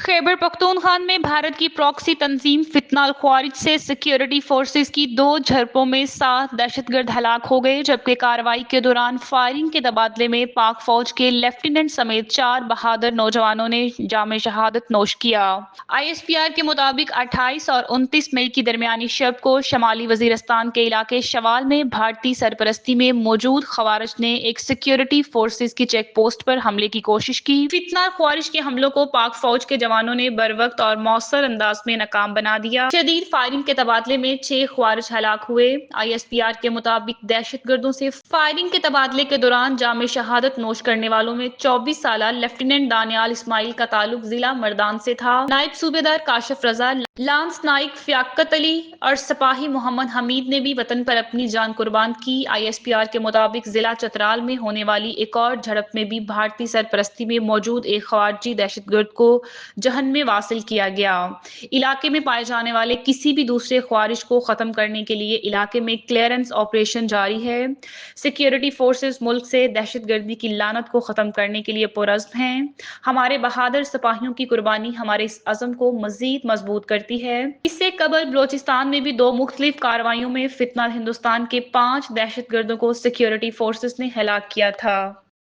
खैबर पख्तूनख्वा में भारत की प्रॉक्सी तंजीम फितना अल ख्वारिज से सिक्योरिटी फोर्सेस की 2 झड़पों में 7 दहशतगर्द हलाक हो गए, जबकि कार्रवाई के दौरान फायरिंग के तबादले में पाक फौज के लेफ्टिनेंट समेत 4 बहादुर नौजवानों ने जाम शहादत नोश किया। ISPR के मुताबिक 28 और 29 मई की दरमियानी शब को शमाली वजीरिस्तान के इलाके शवाल में भारतीय सरपरस्ती में मौजूद खवारिज ने एक सिक्योरिटी फोर्सेस की चेक पोस्ट पर हमले की कोशिश की। फितना अल ख्वारिज के हमलों को पाक फौज के जवानों ने बरवक्त और मौसर अंदाज में नाकाम बना दिया। शदीद फायरिंग के तबादले में 6 ख्वारिज हलाक हुए। ISPR के मुताबिक दहशतगर्दों से फायरिंग के तबादले के दौरान जामे शहादत नोश करने वालों में 24 साल लेफ्टिनेंट दानियाल इस्माइल का ताल्लुक जिला मर्दान से था। नायब सूबेदार काशिफ रजा, लांस नाइक फ़ियाकत अली और सिपाही मोहम्मद हमीद ने भी वतन पर अपनी जान कुर्बान की। ISPR के मुताबिक जिला चतराल में होने वाली एक और झड़प में भी भारतीय सरपरस्ती में मौजूद एक खवारजी दहशतगर्द को जहन में वासिल किया गया। इलाके में पाए जाने वाले किसी भी दूसरे ख्वारिज को खत्म करने के लिए इलाके में क्लियरेंस ऑपरेशन जारी है। सिक्योरिटी फोर्सेस मुल्क से दहशतगर्दी की लानत को खत्म करने के लिए पुरज़्म हैं। हमारे बहादुर सिपाहियों की कुर्बानी हमारे इस अज़म को मजीद मजबूत करती है। इससे कबल बलोचिस्तान में भी 2 मुख्तलिफ कार्रवाइयों में फितना हिंदुस्तान के 5 दहशतगर्दों को सिक्योरिटी फोर्सेस ने हलाक किया था।